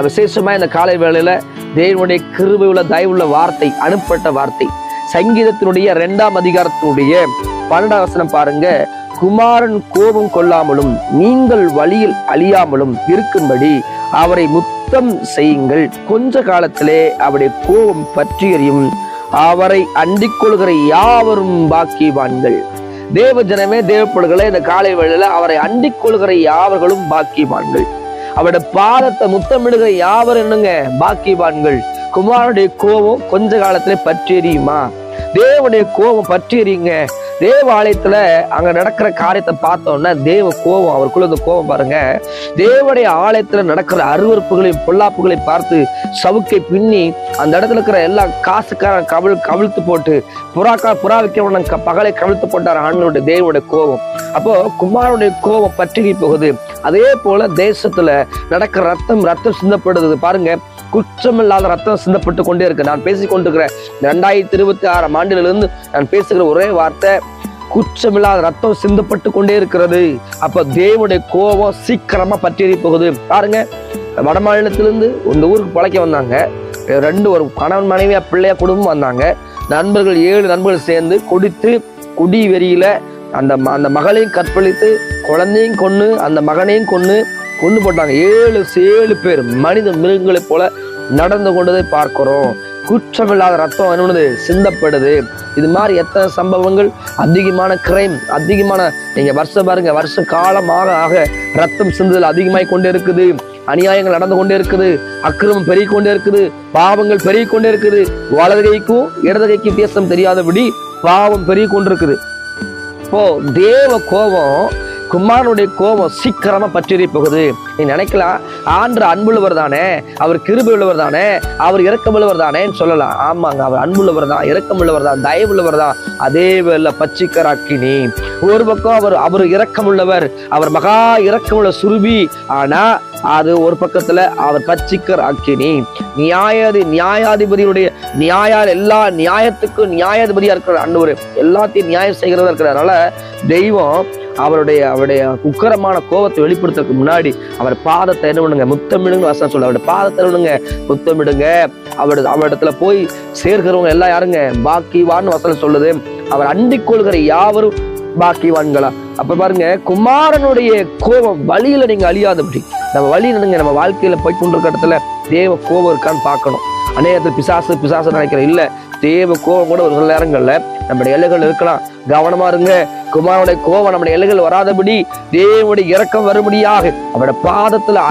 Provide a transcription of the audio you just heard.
விசேஷமா இந்த காலை வேளையில தேவனுடைய கிருபை உள்ள தயவுள்ள வார்த்தை, அனுப்பப்பட்ட வார்த்தை. சங்கீதத்தினுடைய 2ஆம் அதிகாரத்தினுடைய 12ஆம் வசனம் பாருங்க. குமாரன் கோபம் கொள்ளாமலும் நீங்கள் வழியில் அழியாமலும் இருக்கும்படி அவரை முத்தம் செய்யுங்கள். கொஞ்ச காலத்திலே அவருடைய கோபம் பற்றி எறியும். அவரை அண்டிக் கொள்கிற யாவரும் பாக்கியவான்கள். தேவ ஜனமே, தேவப்படுகளே, இந்த காலை வேளையில அவரை அண்டிக் கொள்கிற யாவர்களும் பாக்கியவான்கள். அவருடைய பாதத்தை முத்தமிடுகிற யாவர் என்னங்க பாக்கியவான்கள். குமாரனுடைய கோபம் கொஞ்ச காலத்திலே பற்றி எரியுமா? தேவனுடைய கோபம் பற்றி எரியுங்க. தேவ ஆலயத்துல அங்க நடக்கிற காரியத்தை பார்த்தோம்னா தேவ கோபம், அவருக்குள்ள இந்த கோபம் பாருங்க. தேவனுடைய ஆலயத்துல நடக்கிற அருவறுப்புகளையும் பொல்லாப்புகளையும் பார்த்து சவுக்கை பின்னி அந்த இடத்துல இருக்கிற எல்லா காசுக்காரன் கவிழ்த்து போட்டு புறா வைக்கிறவன் பகலை கவிழ்த்து போட்டார் ஆண்டவருடைய தேவனுடைய கோபம். அப்போ குமாரனுடைய கோபம் பற்றி போகுது. அதே போல தேசத்துல நடக்கிற ரத்தம் சிந்தப்படுது பாருங்க. குற்றமில்லாத ரத்தம் சிந்தப்பட்டு கொண்டே இருக்கு. நான் பேசிக் கொண்டிருக்கிற 2026ஆம் ஆண்டிலிருந்து நான் பேசுகிற ஒரே வார்த்தை, குற்றமில்லாத ரத்தம் சிந்தப்பட்டு கொண்டே இருக்கிறது. அப்ப தேவனுடைய கோபம் சீக்கிரமா பற்றி போகுது. பாருங்க, வட மாநிலத்திலிருந்து இந்த ஊருக்கு பழைக்க வந்தாங்க. ஒரு கணவன் மனைவியா பிள்ளையா குடும்பம் வந்தாங்க. நண்பர்கள் 7 நண்பர்கள் சேர்ந்து குடி வெறியில அந்த மகளையும் கற்பழித்து குழந்தையும் கொன்னு அந்த மகனையும் கொண்டு போட்டாங்க. 7 பேர் மனித மிருகங்களைப் போல நடந்து கொண்டதை பார்க்கிறோம். குற்றமில்லாத ரத்தம் என்னது சிந்தப்படுது. இது மாதிரி எத்தனை சம்பவங்கள், அதிகமான கிரைம், அதிகமான நீங்க வருஷம் பாருங்க, வருஷ காலமாக ரத்தம் சிந்துதல் அதிகமாய் கொண்டே இருக்குது. அநியாயங்கள் நடந்து கொண்டே இருக்குது. அக்கிரமம் பெருகி கொண்டே இருக்குது. பாவங்கள் பெருகி கொண்டே இருக்குது. வலது கைக்கும் இடது கைக்கும் வித்தியாசம் தெரியாதபடி பாவம் பெருகி கொண்டிருக்குது. இப்போ தேவ கோபம், குமாரனுடைய கோபம் சீக்கிரமா பற்றி போகுது. நீ நினைக்கலாம், ஆண்டவர் அன்புள்ளவர் தானே, அவர் கிருபை உள்ளவர் தானே, அவர் இரக்கமுள்ளவர் தானேன்னு சொல்லலாம். ஆமாங்க, அவர் அன்புள்ளவர் தான், இரக்கமுள்ளவர் தான், தயவுள்ளவர் தான். அதே வேளை பச்சிக்கர் அக்கினி. ஒரு பக்கம் அவர் இரக்கமுள்ளவர், அவர் மகா இரக்கமுள்ள சுருபி. ஆனா அது ஒரு பக்கத்துல அவர் பச்சிக்கர் அக்கினி. நியாயாதிபதியுடைய எல்லா நியாயத்துக்கும் நியாயாதிபதியா இருக்கிற ஆண்டவர், எல்லாத்தையும் நியாயம் செய்கிறதா இருக்கிறதுனால தெய்வம் அவருடைய உக்கரமான கோபத்தை வெளிப்படுத்துறதுக்கு முன்னாடி அவர் பாதத்தை என்ன பண்ணுங்க, முத்தமிடுங்க வசனம் சொல்ல. அவருடைய பாதத்தை என்னங்க, முத்தமிடுங்க. அவரிடத்துல போய் சேர்க்கிறவங்க எல்லாம் யாருங்க, பாக்கிவான்னு வசனம் சொல்லுது. அவர் அண்டிக் கொள்கிற யாவரும் பாக்கிவான்களா. அப்ப பாருங்க, குமாரனுடைய கோபம் வழியில நீங்க அழியாதபடி, நம்ம வழி என்னங்க, நம்ம வாழ்க்கையில போய் கொண்டிருக்க இடத்துல தேவ கோபம் இருக்கான்னு பார்க்கணும். அநேகத்தில் பிசாசு நினைக்கிற இல்ல, தேவ கோபம் கூட ஒரு சில நேரங்கள்ல நம்முடைய எல்லைகள் இருக்கலாம். கவனமா இருங்க. குமாரனுடைய கோபம் நம்முடைய எல்லைகள் வராதபடி தேவனுடைய இரக்கம் வரும்படியாக அவருடைய பாதத்துல